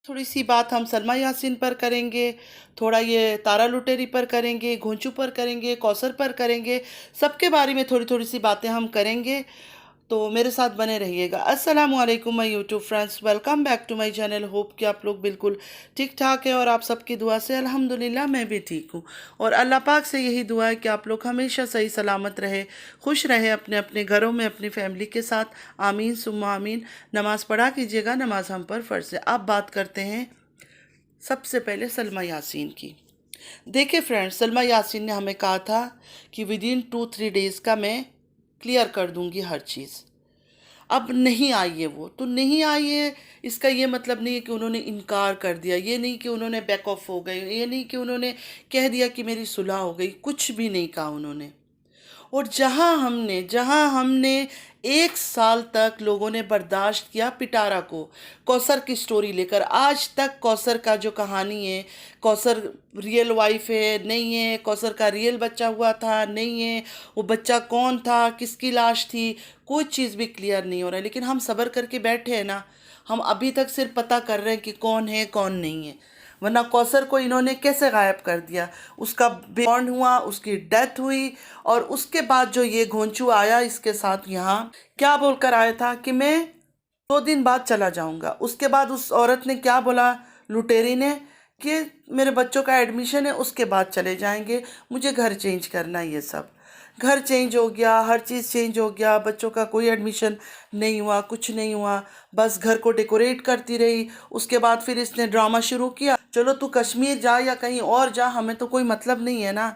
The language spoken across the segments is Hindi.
थोड़ी सी बात हम सलमा यासीन पर करेंगे, थोड़ा ये तारा लुटेरी पर करेंगे, घोंचू पर करेंगे, कौसर पर करेंगे। सबके बारे में थोड़ी थोड़ी सी बातें हम करेंगे, तो मेरे साथ बने रहिएगा। अस्सलाम वालेकुम my YouTube friends, welcome back to my channel. Hope कि आप लोग बिल्कुल ठीक ठाक है और आप सबकी दुआ से अल्हम्दुलिल्लाह मैं भी ठीक हूँ। और अल्लाह पाक से यही दुआ है कि आप लोग हमेशा सही सलामत रहे, खुश रहे अपने अपने घरों में अपनी फैमिली के साथ। आमीन सुम्मा आमीन। नमाज़ पढ़ा कीजिएगा, नमाज हम पर फ़र्ज़ है। अब बात करते हैं सबसे पहले सलमा यासीन की। देखिए फ्रेंड्स, सलमा यासीन ने हमें कहा था कि विद इन 2-3 डेज़ का मैं क्लियर कर दूंगी हर चीज़। अब नहीं आई है, वो तो नहीं आई है। इसका ये मतलब नहीं है कि उन्होंने इनकार कर दिया, ये नहीं कि उन्होंने बैक ऑफ हो गए, ये नहीं कि उन्होंने कह दिया कि मेरी सुलह हो गई। कुछ भी नहीं कहा उन्होंने। और जहां हमने 1 साल तक लोगों ने बर्दाश्त किया पिटारा को, कौसर की स्टोरी लेकर, आज तक कौसर का जो कहानी है, कौसर रियल वाइफ है नहीं है, कौसर का रियल बच्चा हुआ था नहीं है, वो बच्चा कौन था, किसकी लाश थी, कोई चीज़ भी क्लियर नहीं हो रहा है। लेकिन हम सब्र करके बैठे हैं ना, हम अभी तक सिर्फ पता कर रहे हैं कि कौन है कौन नहीं है। वरना कौसर को इन्होंने कैसे गायब कर दिया। उसका बॉन्ड हुआ, उसकी डेथ हुई, और उसके बाद जो ये घोंचू आया इसके साथ, यहाँ क्या बोलकर आया था कि मैं 2 दिन बाद चला जाऊंगा। उसके बाद उस औरत ने क्या बोला, लुटेरी ने, कि मेरे बच्चों का एडमिशन है, उसके बाद चले जाएंगे, मुझे घर चेंज करना है। ये सब घर चेंज हो गया, हर चीज़ चेंज हो गया, बच्चों का कोई एडमिशन नहीं हुआ, कुछ नहीं हुआ, बस घर को डेकोरेट करती रही। उसके बाद फिर इसने ड्रामा शुरू किया, चलो तू कश्मीर जा या कहीं और जा, हमें तो कोई मतलब नहीं है ना।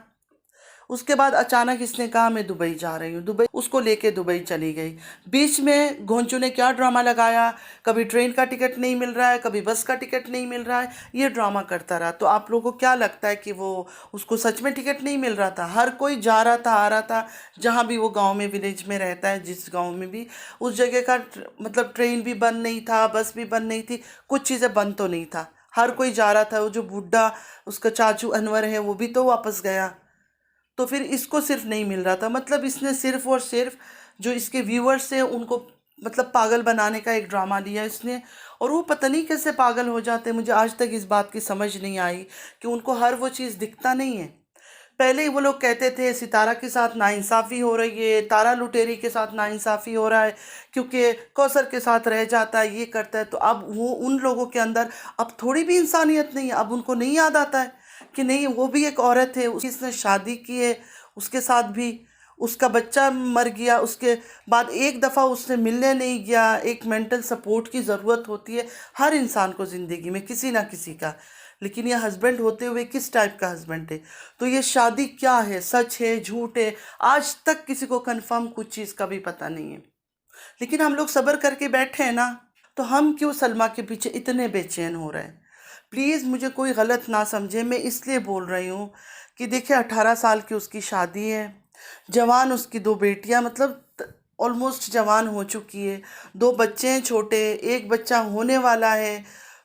उसके बाद अचानक इसने कहा मैं दुबई जा रही हूँ, दुबई, उसको लेके दुबई चली गई। बीच में घोंचू ने क्या ड्रामा लगाया, कभी ट्रेन का टिकट नहीं मिल रहा है, कभी बस का टिकट नहीं मिल रहा है, ये ड्रामा करता रहा। तो आप लोगों को क्या लगता है कि वो, उसको सच में टिकट नहीं मिल रहा था? हर कोई जा रहा था, आ रहा था, जहाँ भी वो गाँव में, विलेज में रहता है, जिस गाँव में भी, उस जगह का मतलब ट्रेन भी बंद नहीं था, बस भी बंद नहीं थी, कुछ चीज़ें बंद तो नहीं था, हर कोई जा रहा था। वो जो बूढ़ा उसका चाचू अनवर है, वो भी तो वापस गया। तो फिर इसको सिर्फ नहीं मिल रहा था, मतलब इसने सिर्फ और सिर्फ जो इसके व्यूअर्स हैं उनको मतलब पागल बनाने का एक ड्रामा लिया इसने। और वो पता नहीं कैसे पागल हो जाते, मुझे आज तक इस बात की समझ नहीं आई कि उनको हर वो चीज़ दिखता नहीं है। पहले ही वो लोग कहते थे सितारा के साथ नाइंसाफ़ी हो रही है, तारा लुटेरी के साथ नाइंसाफ़ी हो रहा है, क्योंकि कौसर के साथ रह जाता है, ये करता है। तो अब वो उन लोगों के अंदर अब थोड़ी भी इंसानियत नहीं है। अब उनको नहीं याद आता है कि नहीं, वो भी एक औरत है, उसने शादी की है, उसके साथ भी उसका बच्चा मर गया, उसके बाद एक दफ़ा उसने मिलने नहीं गया। एक मेंटल सपोर्ट की ज़रूरत होती है हर इंसान को ज़िंदगी में, किसी ना किसी का। लेकिन ये हस्बैंड होते हुए किस टाइप का हस्बैंड है? तो ये शादी क्या है, सच है झूठ है, आज तक किसी को कंफर्म कुछ चीज़ का भी पता नहीं है। लेकिन हम लोग सब्र करके बैठे हैं ना, तो हम क्यों सलमा के पीछे इतने बेचैन हो रहे हैं? प्लीज़ मुझे कोई गलत ना समझे, मैं इसलिए बोल रही हूँ कि देखिए 18 साल की उसकी शादी है, जवान उसकी 2 बेटियाँ, मतलब ऑलमोस्ट जवान हो चुकी है, 2 बच्चे हैं छोटे, एक बच्चा होने वाला है।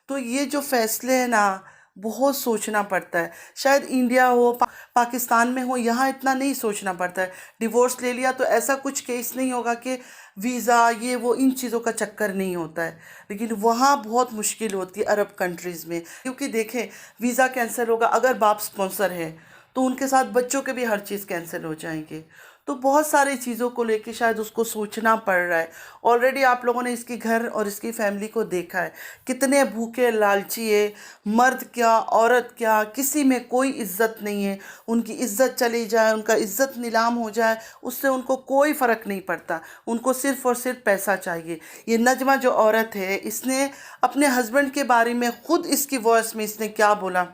तो ये जो फैसले हैं ना, बहुत सोचना पड़ता है। शायद इंडिया हो, पाकिस्तान में हो, यहाँ इतना नहीं सोचना पड़ता है। डिवोर्स ले लिया तो ऐसा कुछ केस नहीं होगा कि वीज़ा ये वो इन चीज़ों का चक्कर नहीं होता है। लेकिन वहाँ बहुत मुश्किल होती है अरब कंट्रीज़ में, क्योंकि देखें, वीज़ा कैंसिल होगा, अगर बाप स्पॉन्सर है तो उनके साथ बच्चों के भी हर चीज़ कैंसिल हो जाएंगे। तो बहुत सारी चीज़ों को लेके शायद उसको सोचना पड़ रहा है। ऑलरेडी आप लोगों ने इसकी घर और इसकी फैमिली को देखा है, कितने भूखे लालची है, मर्द क्या औरत क्या, किसी में कोई इज्जत नहीं है। उनकी इज्जत चली जाए, उनका इज्जत नीलाम हो जाए, उससे उनको कोई फ़र्क नहीं पड़ता, उनको सिर्फ और सिर्फ पैसा चाहिए। ये नजमा जो औरत है, इसने अपने हस्बैंड के बारे में खुद इसकी वॉइस में इसने क्या बोला,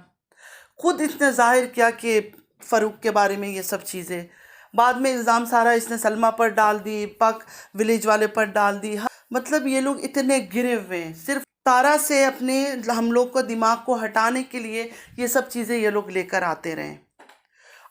खुद इसने जाहिर किया कि फ़ारूक के बारे में ये सब चीज़ें। बाद में इल्ज़ाम सारा इसने सलमा पर डाल दी, पाक विलेज वाले पर डाल दी। मतलब ये लोग इतने गिरे हुए हैं, सिर्फ तारा से अपने हम लोग को दिमाग को हटाने के लिए ये सब चीज़ें ये लोग लेकर आते रहे।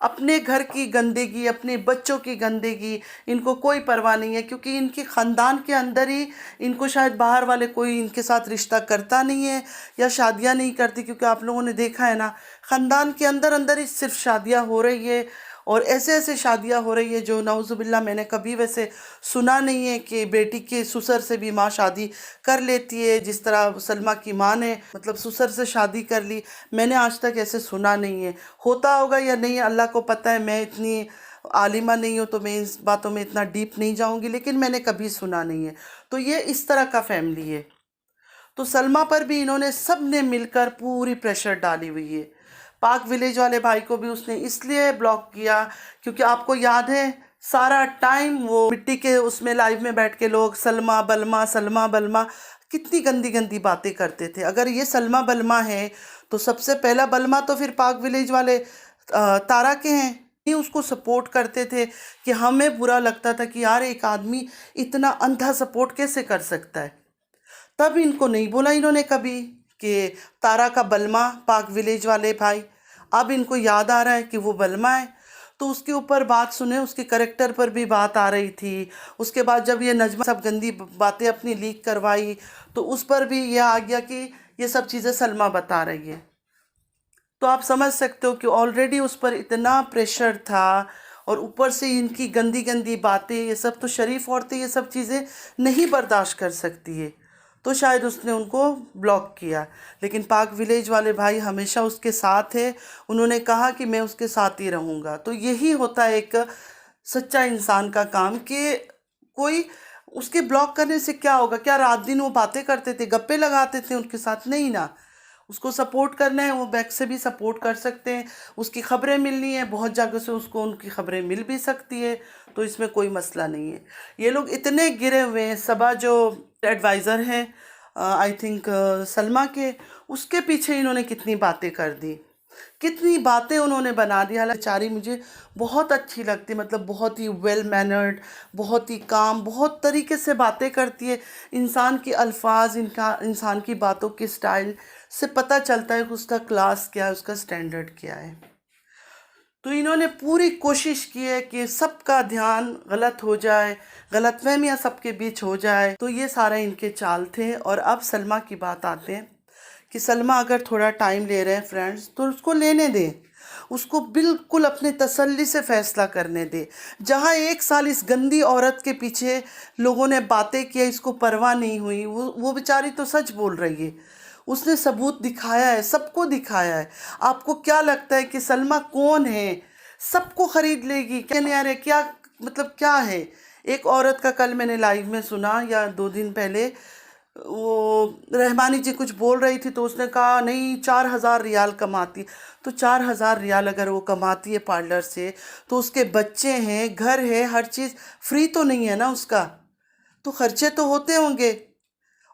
अपने घर की गंदगी, अपने बच्चों की गंदगी, इनको कोई परवाह नहीं है, क्योंकि इनके ख़ानदान के अंदर ही इनको शायद बाहर वाले कोई इनके साथ रिश्ता करता नहीं है या शादियां नहीं करती। क्योंकि आप लोगों ने देखा है ना, ख़ानदान के अंदर अंदर ही सिर्फ शादियां हो रही है। और ऐसे ऐसे शादियां हो रही है जो नाउजुबिल्ला मैंने कभी वैसे सुना नहीं है कि बेटी के ससुर से भी माँ शादी कर लेती है, जिस तरह सलमा की माँ ने मतलब ससुर से शादी कर ली। मैंने आज तक ऐसे सुना नहीं है, होता होगा या नहीं अल्लाह को पता है, मैं इतनी आलिमा नहीं हूँ तो मैं इस बातों में इतना डीप नहीं जाऊँगी, लेकिन मैंने कभी सुना नहीं है। तो ये इस तरह का फैमिली है। तो सलमा पर भी इन्होंने सब ने मिलकर पूरी प्रेशर डाली हुई है। पाक विलेज वाले भाई को भी उसने इसलिए ब्लॉक किया क्योंकि आपको याद है सारा टाइम वो मिट्टी के उसमें लाइव में बैठ के लोग सलमा बलमा कितनी गंदी गंदी बातें करते थे। अगर ये सलमा बलमा है तो सबसे पहला बलमा तो फिर पाक विलेज वाले तारा के हैं। ही उसको सपोर्ट करते थे कि हमें बुरा लगता था कि यार एक आदमी इतना अंधा सपोर्ट कैसे कर सकता है। तब इनको नहीं बोला इन्होंने कभी कि तारा का बलमा पाक विलेज वाले भाई। अब इनको याद आ रहा है कि वो बलमा है, तो उसके ऊपर बात सुने, उसके करेक्टर पर भी बात आ रही थी। उसके बाद जब ये नजमा सब गंदी बातें अपनी लीक करवाई तो उस पर भी ये आ गया कि ये सब चीज़ें सलमा बता रही है। तो आप समझ सकते हो कि ऑलरेडी उस पर इतना प्रेशर था और ऊपर से इनकी गंदी गंदी बातें, ये सब तो शरीफ औरतें ये सब चीज़ें नहीं बर्दाश्त कर सकती है। तो शायद उसने उनको ब्लॉक किया, लेकिन पाक विलेज वाले भाई हमेशा उसके साथ है। उन्होंने कहा कि मैं उसके साथ ही रहूँगा। तो यही होता है एक सच्चा इंसान का काम कि कोई उसके ब्लॉक करने से क्या होगा। क्या रात दिन वो बातें करते थे, गप्पे लगाते थे उनके साथ? नहीं ना। उसको सपोर्ट करना है, वो बैक से भी सपोर्ट कर सकते हैं। उसकी खबरें मिलनी है, बहुत जगह से उसको उनकी खबरें मिल भी सकती है, तो इसमें कोई मसला नहीं है। ये लोग इतने गिरे हुए हैं। सबा जो एडवाइज़र हैं आई थिंक सलमा के, उसके पीछे इन्होंने कितनी बातें कर दी, कितनी बातें उन्होंने बना दी। हालांकि बेचारी मुझे बहुत अच्छी लगती, मतलब बहुत ही वेल मैनर्ड, बहुत ही काम, बहुत तरीके से बातें करती है। इंसान के अल्फाज, इंसान की बातों के स्टाइल से पता चलता है कि उसका क्लास क्या है, उसका स्टैंडर्ड क्या है। तो इन्होंने पूरी कोशिश की है कि सबका ध्यान गलत हो जाए, गलतफहमियाँ सबके बीच हो जाए। तो ये सारा इनके चाल थे। और अब सलमा की बात आते हैं कि सलमा अगर थोड़ा टाइम ले रहे हैं फ्रेंड्स तो उसको लेने दें, उसको बिल्कुल अपने तसल्ली से फ़ैसला करने दें। जहाँ 1 साल इस गंदी औरत के पीछे लोगों ने बातें किया, इसको परवाह नहीं हुई। वो बेचारी तो सच बोल रही है, उसने सबूत दिखाया है, सबको दिखाया है। आपको क्या लगता है कि सलमा कौन है? सबको ख़रीद लेगी क्या? नहीं यार, क्या मतलब क्या है? एक औरत का कल मैंने लाइव में सुना या 2 दिन पहले, वो रहमानी जी कुछ बोल रही थी तो उसने कहा नहीं 4,000 रियाल कमाती। तो 4,000 रियाल अगर वो कमाती है पार्लर से, तो उसके बच्चे हैं, घर है, हर चीज़ फ्री तो नहीं है ना उसका, तो खर्चे तो होते होंगे।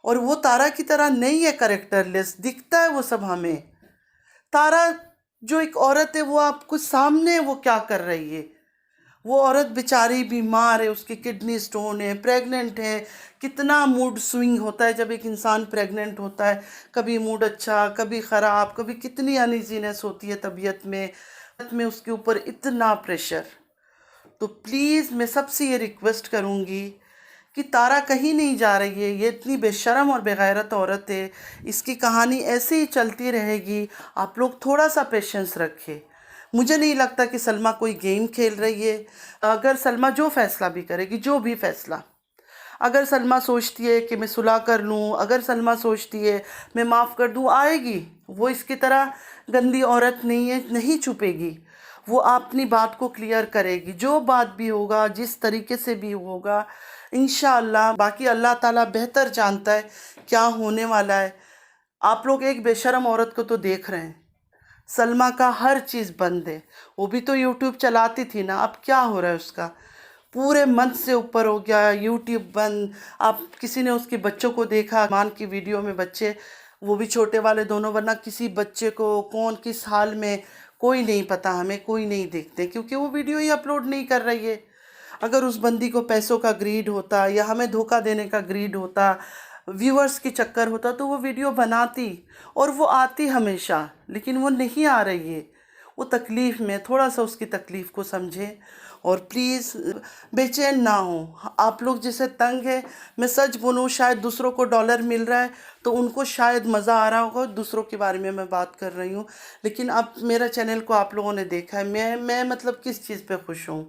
और वो तारा की तरह नहीं है करेक्टरलेस, दिखता है वो सब हमें। तारा जो एक औरत है वो आपको सामने वो क्या कर रही है। वो औरत बेचारी बीमार है, उसकी किडनी स्टोन है, प्रेग्नेंट है। कितना मूड स्विंग होता है जब एक इंसान प्रेग्नेंट होता है, कभी मूड अच्छा, कभी ख़राब, कभी कितनी अनइजीनेस होती है तबीयत में उसके ऊपर इतना प्रेशर। तो प्लीज़ मैं सबसे ये रिक्वेस्ट करूँगी कि तारा कहीं नहीं जा रही है। ये इतनी बेशरम और बेगैरत औरत है, इसकी कहानी ऐसे ही चलती रहेगी। आप लोग थोड़ा सा पेशेंस रखें। मुझे नहीं लगता कि सलमा कोई गेम खेल रही है। अगर सलमा जो फ़ैसला भी करेगी, जो भी फ़ैसला, अगर सलमा सोचती है कि मैं सुलह कर लूँ, अगर सलमा सोचती है मैं माफ़ कर दूँ, आएगी। वो इसकी तरह गंदी औरत नहीं है, नहीं छुपेगी। वो अपनी बात को क्लियर करेगी, जो बात भी होगा, जिस तरीके से भी होगा, इंशाअल्लाह। बाकी अल्लाह ताला बेहतर जानता है क्या होने वाला है। आप लोग एक बेशरम औरत को तो देख रहे हैं, सलमा का हर चीज़ बंद है। वो भी तो यूट्यूब चलाती थी ना, अब क्या हो रहा है उसका? पूरे मंथ से ऊपर हो गया, यूट्यूब बंद। आप किसी ने उसके बच्चों को देखा? मान की वीडियो में बच्चे, वो भी छोटे वाले दोनों, वरना किसी बच्चे को कौन किस हाल में कोई नहीं पता, हमें कोई नहीं देखते क्योंकि वो वीडियो ही अपलोड नहीं कर रही है। अगर उस बंदी को पैसों का ग्रीड होता या हमें धोखा देने का ग्रीड होता, व्यूअर्स की चक्कर होता, तो वो वीडियो बनाती और वो आती हमेशा। लेकिन वो नहीं आ रही है, वो तकलीफ़ में, थोड़ा सा उसकी तकलीफ़ को समझें। और प्लीज़ बेचैन ना हो। आप लोग जैसे तंग है, मैं सच बोलूँ, शायद दूसरों को डॉलर मिल रहा है तो उनको शायद मज़ा आ रहा होगा, दूसरों के बारे में मैं बात कर रही हूँ। लेकिन अब मेरा चैनल को आप लोगों ने देखा है, मैं मतलब किस चीज़ पे खुश हूँ,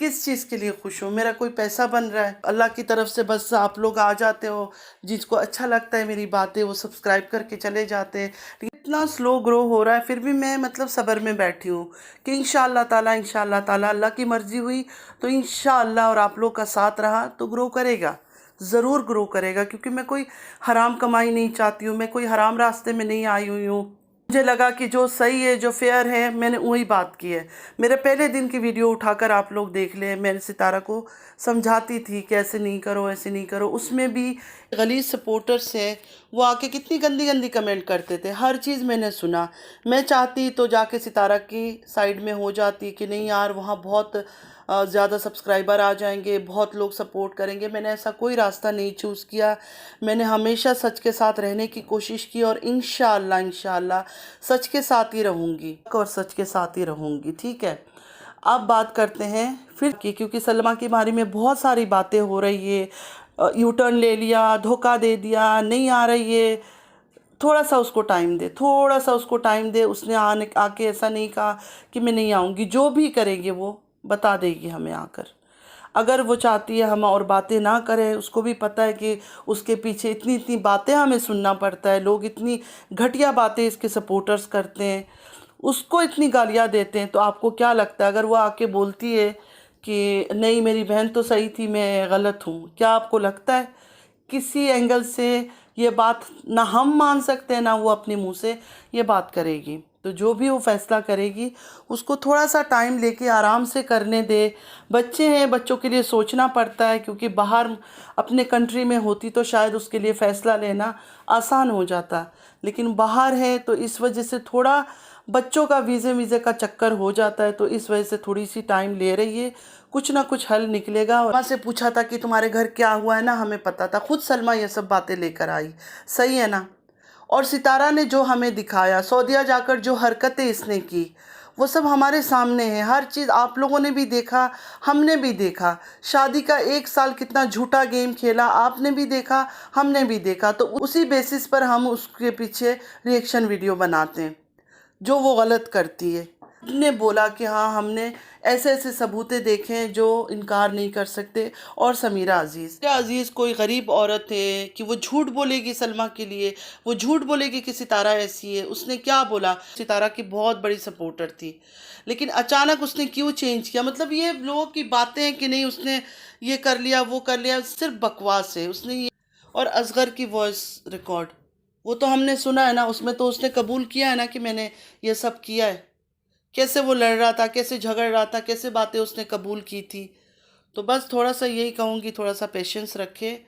किस चीज़ के लिए खुश हूँ। मेरा कोई पैसा बन रहा है अल्लाह की तरफ से, बस आप लोग आ जाते हो, जिसको अच्छा लगता है मेरी बातें वो सब्सक्राइब करके चले जाते हैं। लेकिन इतना स्लो ग्रो हो रहा है, फिर भी मैं मतलब सब्र में बैठी हूँ कि इंशाअल्लाह ताला अल्लाह की मर्ज़ी हुई तो इंशाअल्लाह, और आप लोग का साथ रहा तो ग्रो करेगा, ज़रूर ग्रो करेगा। क्योंकि मैं कोई हराम कमाई नहीं चाहती हूँ, मैं कोई हराम रास्ते में नहीं आई हुई हूँ। मुझे लगा कि जो सही है, जो फेयर है, मैंने वही बात की है। मेरे पहले दिन की वीडियो उठाकर आप लोग देख लें, मैंने सितारा को समझाती थी कि ऐसे नहीं करो, ऐसे नहीं करो। उसमें भी गलीज सपोर्टर्स हैं, वो आके कितनी गंदी गंदी कमेंट करते थे। हर चीज़ मैंने सुना। मैं चाहती तो जाके सितारा की साइड में हो जाती कि नहीं यार, वहाँ बहुत ज़्यादा सब्सक्राइबर आ जाएंगे, बहुत लोग सपोर्ट करेंगे। मैंने ऐसा कोई रास्ता नहीं चूज़ किया। मैंने हमेशा सच के साथ रहने की कोशिश की और इंशाअल्लाह सच के साथ ही रहूँगी और सच के साथ ही रहूँगी। ठीक है, अब बात करते हैं फिर की, क्योंकि सलमा के बारे में बहुत सारी बातें हो रही है। यू टर्न ले लिया, धोखा दे दिया, नहीं आ रही है। थोड़ा सा उसको टाइम दे, थोड़ा सा उसको टाइम दे। उसने आके ऐसा नहीं कहा कि मैं नहीं आऊँगी। जो भी करेंगे वो बता देगी हमें आकर। अगर वो चाहती है हम और बातें ना करें, उसको भी पता है कि उसके पीछे इतनी इतनी बातें हमें सुनना पड़ता है, लोग इतनी घटिया बातें इसके सपोर्टर्स करते हैं, उसको इतनी गालियाँ देते हैं। तो आपको क्या लगता है अगर वो आके बोलती है कि नहीं मेरी बहन तो सही थी, मैं गलत हूँ, क्या आपको लगता है किसी एंगल से ये बात ना हम मान सकते हैं, ना वो अपने मुंह से ये बात करेगी? तो जो भी वो फैसला करेगी उसको थोड़ा सा टाइम लेके आराम से करने दे। बच्चे हैं, बच्चों के लिए सोचना पड़ता है, क्योंकि बाहर अपने कंट्री में होती तो शायद उसके लिए फ़ैसला लेना आसान हो जाता, लेकिन बाहर है तो इस वजह से थोड़ा बच्चों का वीज़े वीज़े का चक्कर हो जाता है। तो इस वजह से थोड़ी सी टाइम ले रही है, कुछ ना कुछ हल निकलेगा। और माँ से पूछा था कि तुम्हारे घर क्या हुआ है ना, हमें पता था, खुद सलमा ये सब बातें लेकर आई, सही है ना। और सितारा ने जो हमें दिखाया, सऊदीया जाकर जो हरकतें इसने की, वो सब हमारे सामने है। हर चीज़ आप लोगों ने भी देखा, हमने भी देखा। शादी का 1 साल कितना झूठा गेम खेला, आपने भी देखा, हमने भी देखा। तो उसी बेसिस पर हम उसके पीछे रिएक्शन वीडियो बनाते हैं जो वो गलत करती है। ने बोला कि हाँ हमने ऐसे ऐसे सबूते देखे हैं जो इनकार नहीं कर सकते। और समीरा अजीज़ कोई गरीब औरत है कि वो झूठ बोलेगी सलमा के लिए, वो झूठ बोलेगी कि सितारा ऐसी है। उसने क्या बोला, सितारा की बहुत बड़ी सपोर्टर थी, लेकिन अचानक उसने क्यों चेंज किया? मतलब ये लोगों की बातें हैं कि नहीं उसने ये कर लिया, वो कर लिया, सिर्फ बकवास है। उसने ये और असगर की वॉइस रिकॉर्ड वो तो हमने सुना है ना, उसमें तो उसने कबूल किया है ना कि मैंने ये सब किया है। कैसे वो लड़ रहा था, कैसे झगड़ रहा था, कैसे बातें उसने कबूल की थी। तो बस थोड़ा सा यही कहूँगी, थोड़ा सा पेशेंस रखे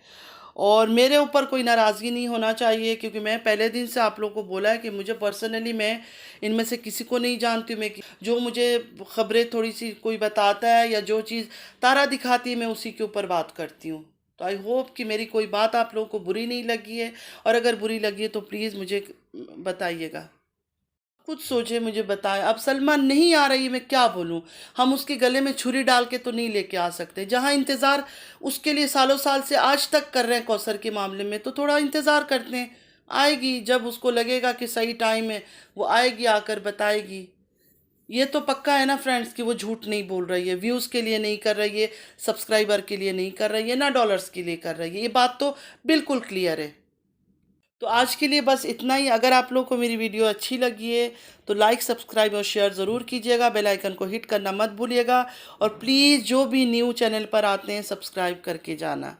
और मेरे ऊपर कोई नाराज़गी नहीं होना चाहिए, क्योंकि मैं पहले दिन से आप लोगों को बोला है कि मुझे पर्सनली मैं इनमें से किसी को नहीं जानती हूँ। मैं जो मुझे खबरें थोड़ी सी कोई बताता है या जो चीज़ तारा दिखाती है मैं उसी के ऊपर बात करती हूँ। तो आई होप कि मेरी कोई बात आप लोगों को बुरी नहीं लगी है, और अगर बुरी लगी है तो प्लीज़ मुझे बताइएगा। खुद सोचे, मुझे बताएं। अब सलमान नहीं आ रही, मैं क्या बोलूं? हम उसके गले में छुरी डाल के तो नहीं लेके आ सकते। जहां इंतज़ार उसके लिए सालों साल से आज तक कर रहे हैं कौसर के मामले में, तो थोड़ा इंतज़ार करते हैं। आएगी जब उसको लगेगा कि सही टाइम है, वो आएगी, आकर बताएगी। ये तो पक्का है ना फ्रेंड्स कि वो झूठ नहीं बोल रही है, व्यूज़ के लिए नहीं कर रही है, सब्सक्राइबर के लिए नहीं कर रही है, ना डॉलर्स के लिए कर रही है। ये बात तो बिल्कुल क्लियर है। तो आज के लिए बस इतना ही। अगर आप लोग को मेरी वीडियो अच्छी लगी है तो लाइक, सब्सक्राइब और शेयर ज़रूर कीजिएगा। बेल आइकन को हिट करना मत भूलिएगा, और प्लीज़ जो भी न्यू चैनल पर आते हैं सब्सक्राइब करके जाना,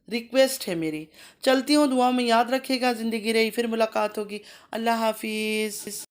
रिक्वेस्ट है मेरी। चलती हूँ, दुआ में याद रखिएगा। ज़िंदगी रही फिर मुलाकात होगी। अल्लाह हाफिज़।